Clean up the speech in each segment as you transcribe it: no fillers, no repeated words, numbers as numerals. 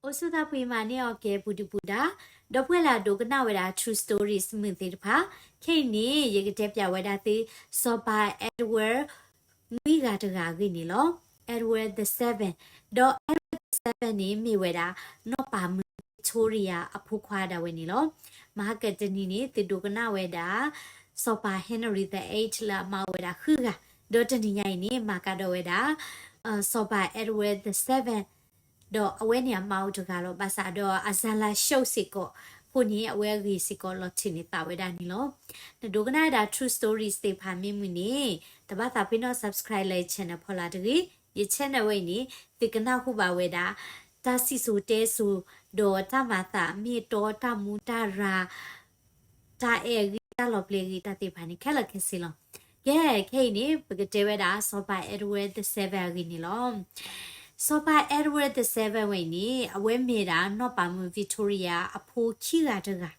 Osuda Pimani okay Buddha, Dopuela Doganaweda True Stories Minthipa, Kani, Yigitepia Wedati, Sopa Edward, Migataga Vinilo, Edward the Seven, Do Edward the Seven mi weda, no pam Victoria Apuquada Winilo, Mahakatanini, the Doganaweda, Sopa Henry the Eight La Maweda Huga, Dotaniani, Macadoweda, Sopa Edward the Seven. Do awenia mau to galo basa do azala show siko puni awegi siko lotini taweda nilo the dogana da true stories te phami muni tabata pino subscribe like channel phola degree ye channel we ni tikana hu ba weda ta si su te su do ta mata mi to ta mu ta ra ta e ta lo play ta te phani khala khesilo ye ke ni pagate weda so by Edward the Seven ni lo So by Edward the Seven way ni awe mera no pamu Victoria apo chiga daga.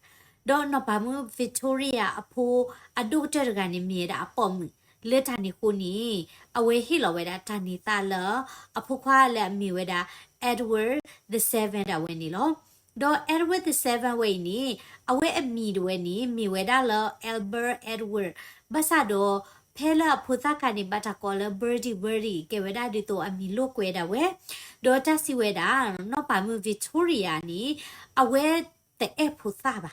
Do no pamu Victoria apo adokter ga ni mera apom. Leta ni kuni awe hilo weda tani tala apo kwa le mi weda Edward the Seven awe ni lo. Do Edward the Seven way ni awe mi do ni mi weda lo Albert Edward. Basa do Pela puthakani bata kola birdie ke weda dito ami lo kweda we dota si weda no pamu Victoria ni awe te e puthaba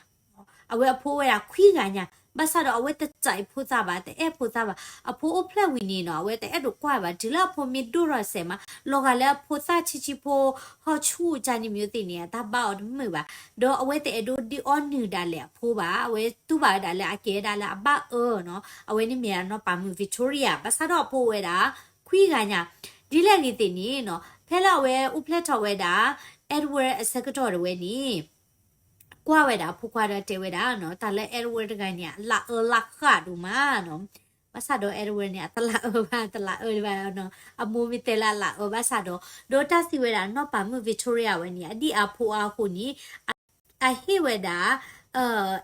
awe apo weda kwiganya basa do awe te chai puthaba te e puthaba apo opla wini no awe te e do kwa ba dila po mi dura sema loga le putha chichi po ho chu jani myu ti ni ta ba od mu ba do awe te e do di on nu da le po ba awe tu ba da le ake da la ba no awe ni me no pamu Victoria basa do po weda kwiganya dila ni ti ni no phela we upla to weda Edward Secretary we ni qua vậy đã phụ qua đã chơi vậy đã nó ta lấy Edward cái này là khá đúng mà nó bác sĩ đó Edward này ta là và nó amu mi tê là bác sĩ đó đó ta si vậy đã nó bảo mu Victoria vậy này đi apu apu ni hi vậy đã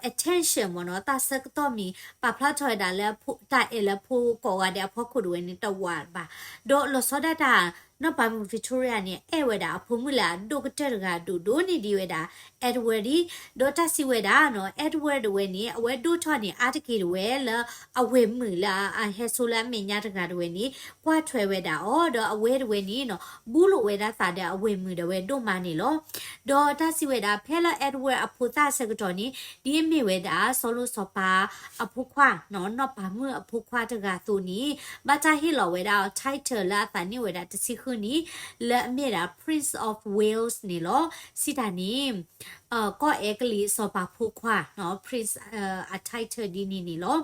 attention mà nó ta sẽ có mi bà plot đã là phụ ta là phụ có cái đã phụ khu đuôi này tao qua bà đó lo số đã no pa Victoria ni e weda phumula doctor ga do ni di weda Edward do ta si weda no Edward we ni awe do tho ni article we la awe mu la a he so la me nya ga we ni kwa thwe weda o do awe we ni no bu lo weda sa da awe mu de we do ma ni lo do ta si weda phela Edward aphuta secretary ni di me weda solo sopa aphukwa no pa mu aphukwa ta ga tu ni ba ta hi lo weda title la ta ni weda ta si khu ni la me da Prince of Wales ni lo si ta niก็เอกลีสอบผู้ขวาเนาะ Prince a title ดีนี่เนาะ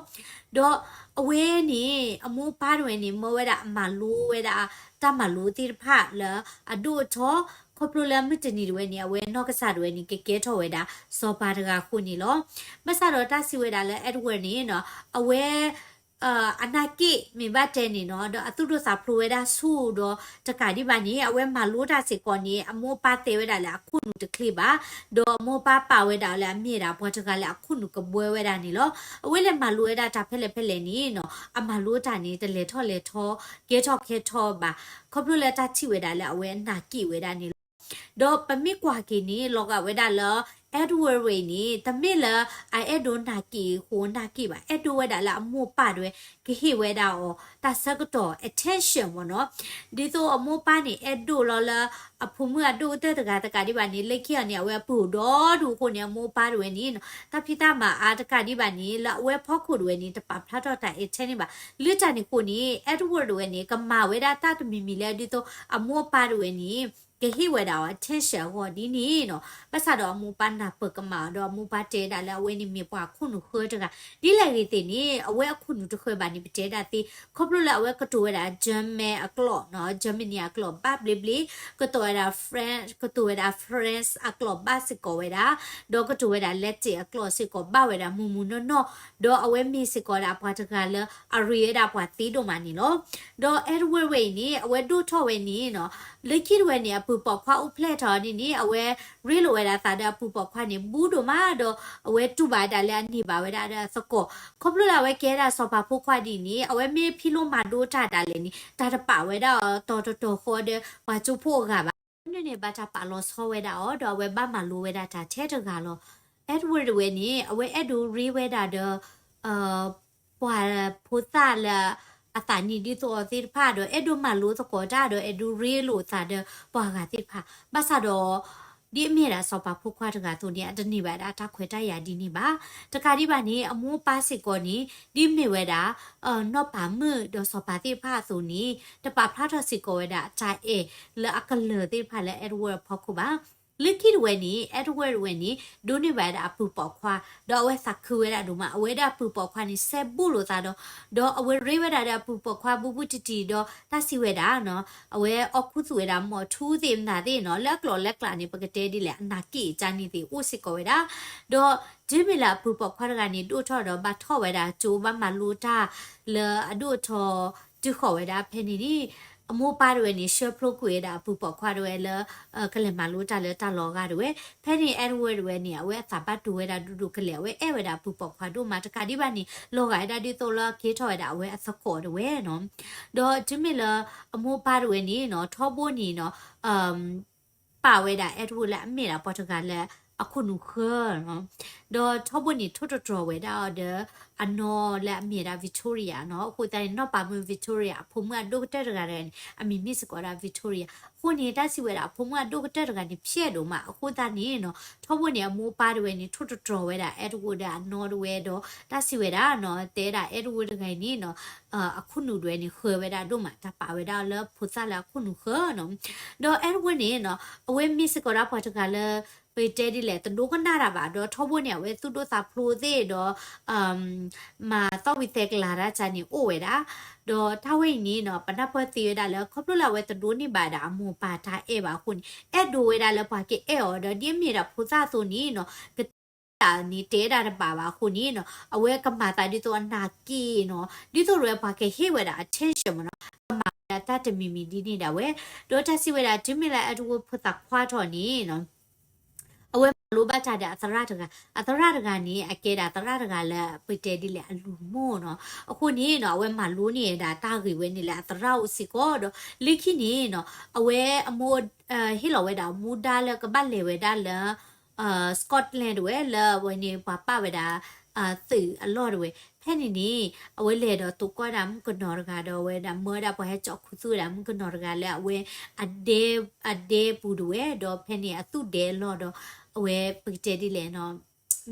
ดอเวนี่อมูป้าด้วยนี่เมื่อเวลามาลูเวลาตามาลูที่พาแล้วอดูท้อครบแล้วไม่จะนี่ด้วยนี่เวนอกกษัตริย์ด้วยนี่เก๋ๆท้อเวลาสอบปาร์กาคุณนี่เนาะไม่ทราบว่าตาสิเวลาแล้วเอ็ดเวิร์ดนี่เนาะเวอนาคิมีบ้านเจนี่เนาะดอตุโดซาพลูเวดาสู้ดอจะกายที่บ้านนี้เอาไว้มารู้ได้สิก่อนนี้อโมปาเตเวดาแล้วคุณจะคลิปอ่ะดอโมปาป่าเวดาแล้วมีดาพอจะกันแล้วคุณก็บัวเวดานี่เนาะเอาไว้เลยมารู้เวดาจับเพลนี่เนาะอามารู้จานี้แต่เลทอเกทอเคทอบ่าครบรู้แล้วจัดที่เวดาแล้วเอาไว้นาคิเวดานี่ดอปมีกว่ากินนี่ลอกเวดาแล้วEdward เวนี่แต่ไม่ละไอเอ็ดโดนากีโหนากีบ่ะ Edward ดาละมูป่าด้วยกิฮิเวดาอ๋อตาสักต่อ attention วะเนาะดิโตอมูป่านี่ Edward ลอละอภูมิอดูเตตะกาดิบานี่เลขขี้เนี่ยเวปูดอดูคนเนี่ยมูป่าด้วยนี่เนาะตาพิตามาอาตะกาดิบานี่ละเวพ่อขุดด้วยนี่ตะปาพระตอตา attention นี่บ่ะลือจานี่คนนี้ Edward ด้วยนี่ก็มาเวดาตาตุมีแล้วดิโตอมูป่าด้วยนี่que he were our attention what ni no pasado mu pana pekama do mu pate da la we ni mi pa khunu khwe ta di la ri ti ni awe khunu to khwe ba ni pate da ti khoplo la awe ko to da german a clock no germany a clock ba bli ko to da french a clock ba si ko we da do ko to da let a clock si ko ba we da mu no do awe mi si ko da pa ta ga la ari da pa ti do ma ni no do Edward we ni awe do tho we ni no le ki we niปูปอกควาอุเพลทอนี่เอาไว้รีโลเวดาตาดาปูปอกควานี่บูดูมาดเอาไว้ตูบาดาเลนี่บาเวดาสกอครบรู้แล้วไว้แกดาสอบาปูควาดีนี่เอาไว้มีพี่โลมาดูตาดาเลนี่ตาตะปะไว้ดาโตโคเดว่าจูโพกะ ne bata palo so weda o do we ba ma lo weda ta che to ga lo Edward we ni we edu re weda do pwa puta la အတာနီဒီတော့တိဖာတော့အဲ့ဒိုမလို့သကောတာတော့အဲ့ဒိုရေလို့သာတော့ပွားကတိဖာဘာသာတော့ဒီအမြဲတမ်းစောပါဖို့ခွားတကသူနေအတနေပါတာတခွေတရဒီနေပါတခါဒီပါနေအမိုးပါစစ်ကောနေဒီမေဝဲတာနော့ပါမတော့စောပါတိဖာဆိုနေတပဖလာထစစ်ကောဝဲတာအချိုင်အေလအကလတိဖာလဲအဲ့ဝဲဖောက်ခုပါလိခိဝဲနီအဲ့ဝဲဝဲနီဒိုနေပါတာအပူပေါခွာတော့ဝဲစခွေတာဒိုမအဝဲတာပူပေါခွာနီဆက်ဘူးလို့သာတော့အဝဲရိဝဲတာပူပေါခွာဘူးဘူးတီတီတော့တဆီဝဲတာနော်အဝဲအခုစုဝဲတာမော်ထူးသေးနာသေးနော်လက်ကလော်လက်ကလာနေပကတဲဒီလေအနာကီချာနီတီဥစစ်ကောဝဲတာတော့ဂျီမီလာပူပေါခွာကနေတို့ထော်တော့ဘာထော်ဝဲတာဂျိုးဘာမလူတာလေအဒိုထော်တူခေါ်ဝဲတာဖဲနေဒီအမိုးပါရွယ်နေရှေ့ဖလို့ကွေတာပူပေါခွာရွယ်လကလမလို့တာလေတာလောကရွယ်ဖဲနေအဲ့ဝဲရွယ်နေဝဲသာပတ်တူဝဲတာဒူဒူကလေဝဲအဲ့ဝဲတာပူပေါခွာတို့မှာတခါဒီပါနေလောကဒါဒီတော့လကေထော်တာဝဲအစကောရွယ်နော်တော့ဂျမီလာအမိုးပါရွယ်နေနော်ထောဖို့နေနော်ပါဝဲတာအဲ့ဒူလာအမေတာပေါ်တကလည်းအခုနုခနော်တော့ထောဖို့နေထွတ်တော်ဝဲတာအနော်လက်အမေတာဗီတိုးရီယာနော်အခုတိုင်တော့ပါမဗီတိုးရီယာဖုံမဒိုကတာတကလည်းအမေမစ်ကောတာဗီတိုးရီယာခုနေတာစီဝဲတာဖုံမဒိုကတာတကနေဖြဲ့တော့မှအခုတာနေနော်ထောဖို့နေအမိုးပါတွေနေထွတ်တော်ဝဲတာအဲ့ဒူဒါနော်ဝဲတော့တာစီဝဲတာနော်တဲတာအဲ့ဒူတကနေနော်အခုနုတွေနေခွဲဝဲတာတို့မှတပါဝဲတာလဖုစားလာခုနုခနော်တော့အဲ့ဒူနေနော်အဝဲမစ်ကောတာပေါ်တကလည်းပေတဲဒီလေတဒိုကနာတာပါတော့ထောဖို့နေဝဲသူတို့သာဖလိုသေးတော့မာတော့ဝိသက်ကလာတာချာနေအိုဝဲတာတော့ထဝိနေနော်ပနဖတ်သေးရတာလဲခေါပလိုလာဝဲတဒိုနေပါတာအမပါတာအဲပါခုန်အဲ့ဒိုဝဲတာလဲပါကေအဲအော်တော့ဒီမြေတာဖူစားဆိုနေနော်တာနီတဲတာပါပါခုနီနော်အဝဲကမာတာဒီတော့နာကီနော်ဒီတော့ရဲပါကေဟေဝဲတာ attention မနော်ကမာတာတမီမီဒီနေတာဝဲတော့တက်စီဝဲတာဒီမီလာအတူဖတ်တာခွာတော့နီနော်အဝဲလိုဘတ်ချတဲ့အသရတကနေအကဲတာသရတကလည်းပိတဲဒီလေအလူမို့နော်အခုနေနော်အဝဲမှာလိုးနေတာတာကြီးဝဲနေလေအသရဥစီကောတော့လိခိနေနော်အဝဲအမိုးဟီလောဝဲတာမူဒါလေကပတ်လေဝဲတာလေစကော့တလန်ဝဲလေဝဲနေပဝဲတာသီအလော့ဝဲဖဲနေနေအဝဲလေတော့တူကွာတာမကနော်ရကတော့ဝဲတာမောတာပေါ်ဟဲကြောက်ခုစုတာမကနော်ရကလည်းအဝဲအဒေပူဒဝဲတော့ဖဲနေအသူတဲလော့တော့အဝဲပကတဲဒီလေနော်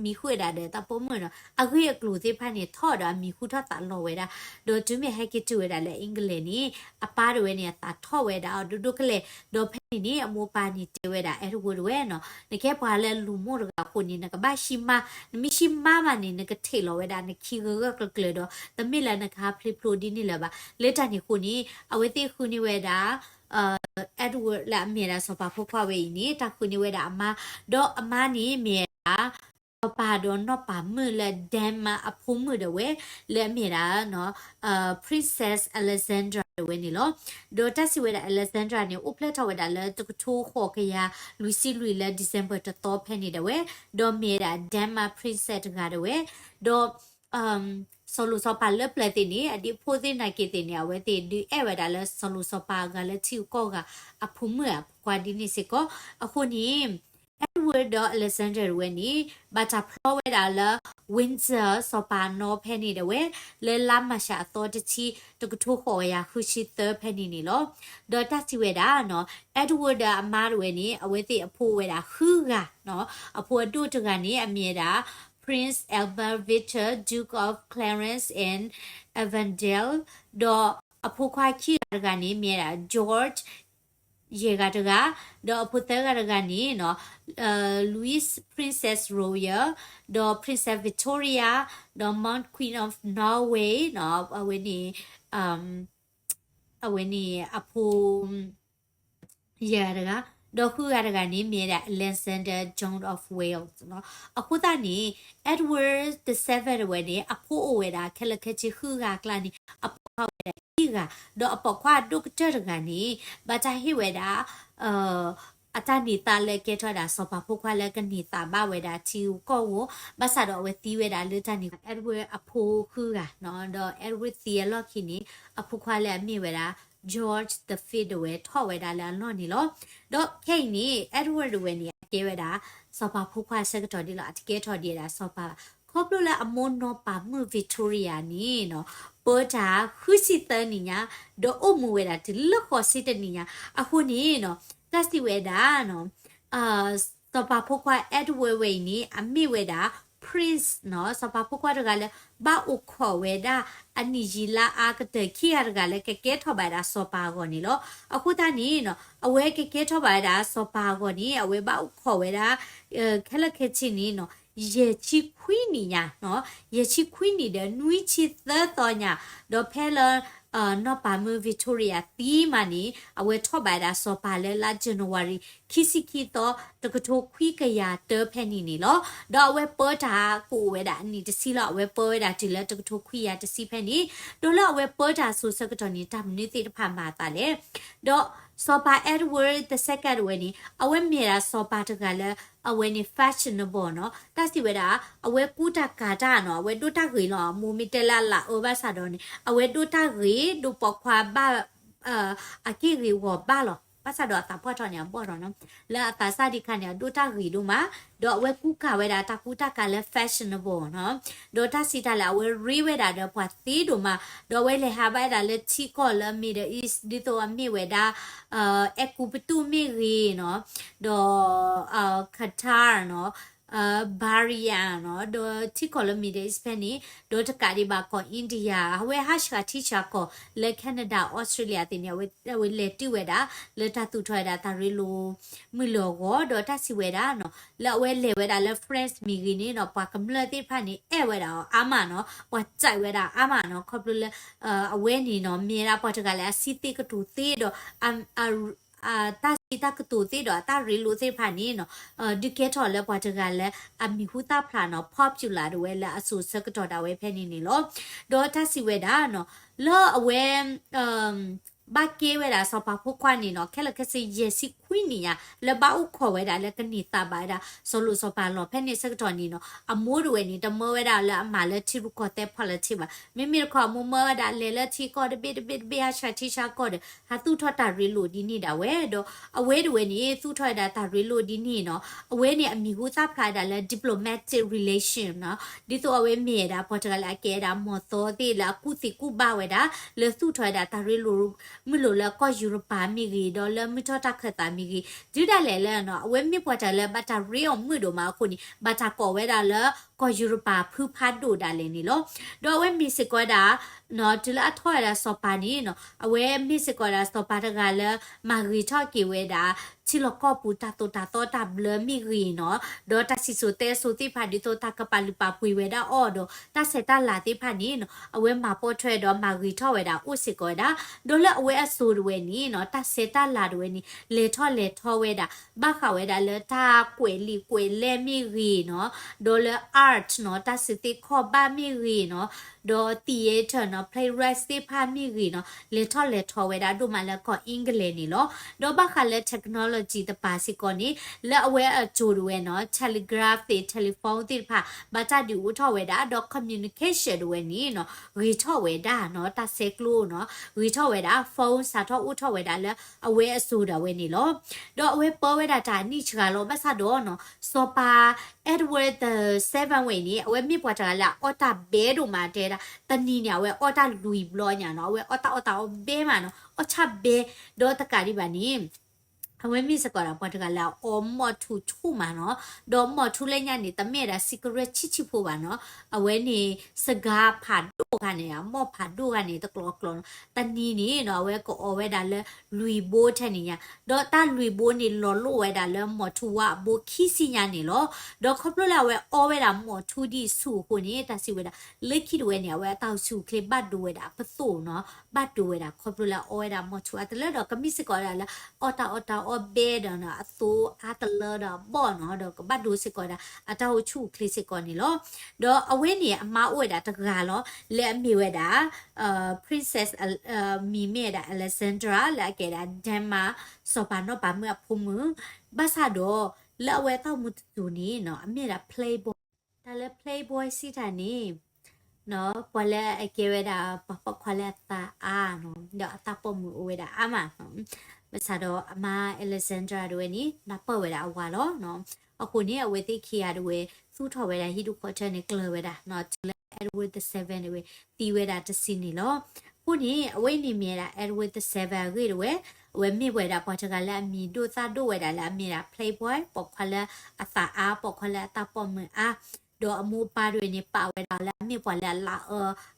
มีคุยได้แต่ปมเนาะอะคุยกลูสิพันนี่ทอดอ่ะมีคุทอดตาลอเวดาโดจุเมให้กิจูเวดาเลยอังกฤษนี่อะปาดเวเนี่ยตาทอเวดาดุกเลยโดเพนี่อโมปานี่เจเวดาเอรูเวเนาะในแค่พาเลลูโมรกะคนนี่นะกะบาชิมามิชิมามานี่นะกะเทลอเวดานะคีกกกเลยดอตะมิละนะคะพริโปรดีนี่แหละบาเลตานี่คนนี่อเวติคุนี่เวดาเอ็ดเวิร์ดละเมียดาสปาพวกเวนี่ตาคุนี่เวดามาดออามานี่เมียပါတော့တော့ပါမလဲဒမ်မအဖုံးမတဲ့ဝဲလဲမြေတာနော် Princess Alexandra ဝဲနေလို့ဒေါ်တက်စီဝဲတဲ့ Alexandra နေဥပလက်ထဝဲတာလဲတကထိုးခေါ်ခရလူစီလူလဲ December တော့ဖဲနေတယ်ဝဲဒေါ်မြေတာဒမ်မ Princess ကတဲ့ဝဲဒေါ်ဆိုလူစောပါလဲပလက်တင်နေအဒီဖိုးသိနိုင်ကေတင်နေဝဲတင်ဒီအဲ့ဝဲတာလဲဆိုလူစောပါကလဲချီကောကအဖုံးမကွာဒီနေစကောအခုနေEdward Alexander ဝဲနေဘာတာဖလောဝဲတာလာ Windsor စောပါနောဖဲနေတယ်ဝဲလဲလာမရှာတော့တချီတကထိုးခေါ်ရခုရှိသဖဲနေနေလို့ဒေါ်တာစီဝဲတာနော် Edward အမားဝဲနေအဝဲတိအဖိုးဝဲတာခူကနော်အဖိုးတို့တကနေအမြဲတာ Prince Albert Victor Duke of Clarence and Avondale တော့အဖိုးခွာချီကနေမြဲတာ Georgeရေကတကတော့ဖုတဲကကနေနော်Louis Princess Royal တော့ Princess Victoria တော့ Mount Queen of Norway နော်အဝနေအဖိုရေကတော့ခုရကနေမြေတဲ့ Alexander John of Wales နော်အခုတည်း Edward the 7th ဝဲနေအဖိုးအဝဲတာခက်လက်ခက်ချီခူကကလာနေအဖောက်ကတော့အပခွာဒုကတရကနေဘာသာဟိဝဲတာအတနေတာလဲကဲထွက်တာစောပါဖို့ခွာလဲကနေတာဘဝဲတာချီကိုကိုဘာသာတော့ဝဲတီးဝဲတာလူတနေ Edward အဖိုးခူကနော်တော့ Edward စီလော့ခီနေအဖိုးခွာလဲမြေဝဲတာ George the Fifth ဝဲထော်ဝဲတာလာလော့နီလောတော့ခိတ်နီ Edward ဝဲနီကေဝဲတာစောပါဖုခွာဆက်တော်ဒီလောအတကဲထော်ဒီတာစောပါခေါပလိုလာအမွန်နောပါမှု Victoria နီနော်ပေါ်တာခုစီတန်နီညာတော့အမှုဝဲတာဒီလောခေါ်စစ်တနီညာအခုနီနော်တက်စီဝဲတာနော်စောပါဖုခွာ Edward ဝဲနီအမိဝဲတာPrince နော်စပါဖုကွာတကလည်းဘာဥခေါ်ဝဲတာအနီဂျီလာအားကတဲ့ခိရကလည်းကဲကဲထော်ပါတာစောပါကောနီလောအခုတနီနော်အဝဲကဲကဲထော်ပါတာစောပါကောနီအဝဲဘာဥခေါ်ဝဲတာခက်လက်ခက်ချင်းနီနော်ရေချီခွီးနီညာနော်ရေချီခွီးနေတဲ့နွီချီသတော်ညာတော့ဖဲလနော်ပါမူ Victoria တီးမနီအဝဲထော့ပါတာစောပါလဲလာ January ခိစီခိတော့တကထိုခွီးကရတဲဖဲနီနီလောတော့အဝဲပေါ်တာကိုဝဲတာအနီတစီလောအဝဲပေါ်တာဒီလဲတကထိုခွီးရတစီဖဲနီတော့လောအဝဲပေါ်တာဆိုစကတော့နီတမနီတိတဖာမာတာလေတော့စောပါ Edward the second ဝဲနီအဝဲမြေတာစောပါတကလည်းအဝဲနေ fashionable နော်တစီဝဲတာအဝဲကူတာကာတာနော်အဝဲတိုတာခေလောမူမီတလာလာ over ဆာတော့နီအဝဲတိုတာခေဒူပေါခွာဘာအကိရီဝဘာလောပါစတော့တာပေါ်တော့ညာပေါ်တော့နော်လာတာစဒီခါညာဒူတာခေဒူမှာတော့အဝဲကူကဝဲတာတကူတာကလည်း fashionable နော်ဒေါ်တာစီတာလာအဝဲရီဝဲတာတော့ပွားသီးဒူမှာတော့ဝဲလေဟာဘဲတာလည်းချီကောလည်း middle east ဒီတော့အမိဝဲတာအကူပတူမိရီနော်တော့ခတာနော်ဘာရီယာနော်ဒိုတီကိုလိုမီဒေစပနီဒိုတကာဒီဘာကိုအိန္ဒိယဝဲဟတ်ကတီချာကိုလေကနေဒါဩစတြေးလျတင်ရဝဲလေတီဝဲတာလေတာတူထွဲတာတာရီလိုမီလောကိုဒိုတာစီဝဲတာနော်လဲဝဲလေဝဲတာလဲ friends မီဂီနီနော်ပွားကမလတိဖာနီအဲဝဲတာအာမနော်ပွားကြိုက်ဝဲတာအာမနော်ခေါပလအဝဲနီနော်မြေရာပေါ်တကလည်းစီတီကတူသေးတော့တာစီတာကတူသေးတော့တာရီလိုသေးဖာနီနော်ဒီကဲထော်လဲပွားတကလည်းအမီဟူတာဖလာနော် popular တော့ဝဲလာအဆူစကတော့တာဝဲဖဲနေနေလို့ဒေါ်တာစီဝဲတာနော်လောအဝဲဘာကေဝဲတာစောပါဖုခွာနေနော်ခဲလကစီယေစီခွီနီယာလဘာဥခေါ်ဝဲတာလဲကနီတာပါတာဆိုလို့စောပါလောဖဲနေစကတော့နီနော်အမိုးတွေဝဲနေတမောဝဲတာလဲအမလဲချီရုကောတဲ့ဖလာချီပါမိမိခေါ်မမောဝဲတာလဲလဲချီကောတဘစ်ဘေးဟာချီရှာကောတဲ့ဟာသူထော့တာရီလိုဒီနေတာဝဲတော့အဝဲတွေဝဲနေသူထော့တာတာရီလိုဒီနေနော်အဝဲနေအမီဟူစားဖလာတာလဲ diplomatic relation နော်ဒီတော့အဝဲမြေတာပေါ်တကလာကဲတာမော်သောတိလာကုစီကုဘဝဲတာလဲသူထော့တာတာရီလိုမလို့လဲကောယူရိုပါမီကြီးဒေါ်လာမီထော့တာခက်တာမီကြီးဒီဒါလဲလဲနော်အဝဲမြပွားတာလဲဘတ်တာရီအောင်မှုတို့မှာခုနီဘတ်တာကောဝဲတာလဲကောယူရိုပါဖူဖတ်တို့ဒါလဲနီလို့တော့အဝဲမီစကောတာနော်ဒီလာထော်ရစောပါနီနော်အဝဲမီစကောတာစောပါတကလဲမာဂီထော့ကေဝဲတာချီလကောပူတာတိုတာတော့တာဘလမီကြီးနော်ဒေါ်တာစီဆိုတဲဆိုတိဖာဒီတော့တာကပါလူပါပွေဝဲတာအော်တော့တာဆက်တာလာတိဖာနီနော်အဝဲမှာပေါ်ထွဲတော့မာဂီထော့ဝဲတာဥစစ်ကောတာဒေါ်လဲအဝဲအဆိုတွေနီနော်တာဆက်တာလာတွေနီလေထော့ဝဲတာဘာခဝဲတာလဲတာကွေလီကွေလဲမီကြီးနော်ဒေါ်လဲ art နော်တာစစ်တိခေါ်ပါမီကြီးနော်ဒေါ် theater နော် playwright တိဖာမီကြီးနော်လေထော့ဝဲတာတို့မှလဲခေါ်အင်္ဂလိပ်နီလောဒေါ်ဘာခလဲ technology တပါစီကောနီလဲအဝဲအချိုတွေနော် telegraph တိ telephone တိဖာဘာတာဒီဦးထော့ဝဲတာဒေါ် communication တွေနီနော်ရီထော့ဝဲတာနော်တာဆက်ကလို့နော်ရီထော့ဝဲတာဖုန်းစာထော့ဦးထော့ဝဲတာလဲအဝဲအဆိုးတာဝဲနီလောတော့အဝဲပေါ်ဝဲတာတာနိချကလောမဆတ်တော့နော်စောပါ Edward the 7 ဝဲနီအဝဲမြပွားတာလာအော်တာဘဲတို့မှာတဲတာတနီညာဝဲအော်တာလူဘလောညာနော်ဝဲအော်တာဘဲမှာနော်အော်ချဘဲတော့တကာဒီပါနီအဝဲမိစကောတာပေါ်တကလာအော်မော်ထူမှာနော်ဒေါ်မော်ထူလဲညနေတမဲတာ secret ချစ်ဖို့ပါနော်အဝဲနေစကားဖတ်တို့ကနေမော်ဖတ်တို့ကနေတကလောကလောတနီနေနော်အဝဲကိုအော်ဝဲတာလဲလူဘိုးထက်နေညာဒေါ်တာလူဘိုးနေလော်လို့ဝဲတာလဲမော်ထူဝဘိုခီစီညာနေလောဒေါ်ခပလိုလာဝဲအော်ဝဲတာမော်ထူဒီစုကိုနေတာစီဝဲတာလက်ခိဝဲနေဝဲတောက်စုခလေဘတ်တို့ဝဲတာပစို့နော်ဘတ်တို့ဝဲတာခပလိုလာအော်ဝဲတာမော်ထူအတလဲတော့ကမိစကောတာလဲအော်တာအော်ဘဲတော့နော်အသိုးအတလတော့ဘောနော်တော့ကဘတ်ဒိုစစ်ကောတာအတောက်ချုခလစ်စစ်ကောနေလို့တော့အဝင်းနေအမအဝဲတာတကားလောလဲအမိဝဲတာprincess မီမဲတာ Alexandra လာကဲတာဒမ်မာစောပါနော်ပါမဖုံမဘာသာတော့လဲဝဲတော့မတူနေနော်အမေတာ playboy ဒါလဲ playboy စီတာနေ เนาะพอแล้วไอเกเวดาปอควาเลตาเนาะเดี๋ยวตาปอมือเวดามาภาษาดอมาอเลซานดราด้วยนี่นับเปิดเวดาว่าล้อเนาะအခုเนี่ยเวทีเคียด้วยสู้ถอเวดาฮิดูพอเทนเกลเวดาเนาะเอ็ดเวิร์ดเซเว่นด้วยตีเวดาจะสินี่ล้อผู้นี้เวนี่เมียละเอ็ดเวิร์ดเซเว่นด้วยเวมีเวดาพอจะกันแล้วมีดูซาดูเวดาแล้วมีละเพลย์บอยปอกควาเลอาสาปอกควาเลตาปอมือดอมูปาด้วยนี่ป่าเวลาแล้วมีปอลละ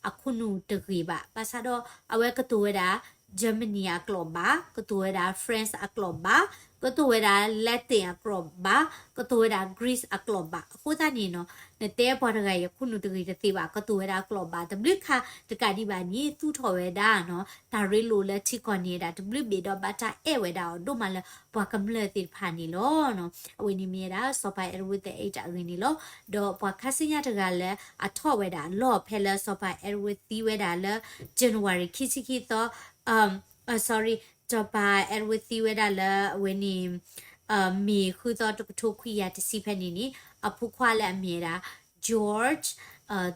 อะคุนูตรีบะภาษาดอเอาไว้ก็ตัวดาเยอรมนีอะกลอบบะก็ตัวดาฝรั่งอะกลอบบะก็ตัวดาลาตินอะกลอบบะก็ตัวดากรีซอะกลอบบะคูตานี่เนาะเนเตปอดไงคุนูตรีตะติบะก็ตัวดากลอบบะตะบลิค่ะตะกาดิบานี่ตู้ถอเวดาเนาะตาเรโลและที่ก่อนนี่ดาตะบลิเบดอบาตาเอเวดาดูมาละปากำเลติพานี่โลเนาะเอาไว้นี่มีดาสไปเอรูเตเอจาเงินี่โลดอปากคาสิญาตะกาเลอะถอเวดาลอเพลสไปเอรูตีเวดาเล January คิโตsorry จอปาเอรูตีเวดาเลเวนี่มีคือตอทุกคุยาติสิเพนี่นี่อพุควาเลเมียดา George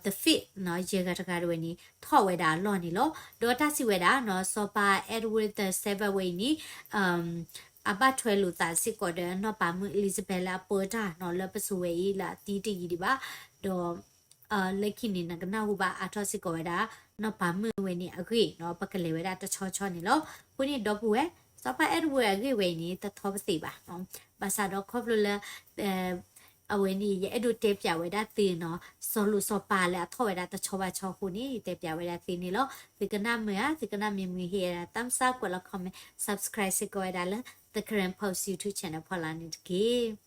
the fit เนาะเยกตะกาด้วยนี่ถอเวดาลอนี่โลดอตาสิเวดาเนาะสปา Edward the Seven way นี่อาบาทเวลูตาสิกอเดเนาะปามืออลิซาเบลลาเปิดาเนาะเลปสเวอีลาตีตีดีบ่าดอเลคินี่นะกนาหูบาอาทอสิกอเวดาเนาะปามือเวนี่อกรีเนาะปะกะเลเวดาตะชอนี่โลผู้นี่ดอปูเวสปา Edward อกรีเวนี่ตะทอปสิบ่าเนาะภาษาดอคอบเลเอาไว้นี่อย่าดูเทปอย่าไว้ได้ตีเนาะโซลูโซปาแล้วทอไว้ได้แต่ชอบว่าชอบคนนี้เทปอย่าไว้ได้ตีนี่แล้วสิกันน้าเมื่อสิกันน้ามีมือเฮียตั้มซากกว่าแล้วคอมเมนต์ subscribe สิก็ไว้ได้แล้ว the current post YouTube channel พอลานิดกี้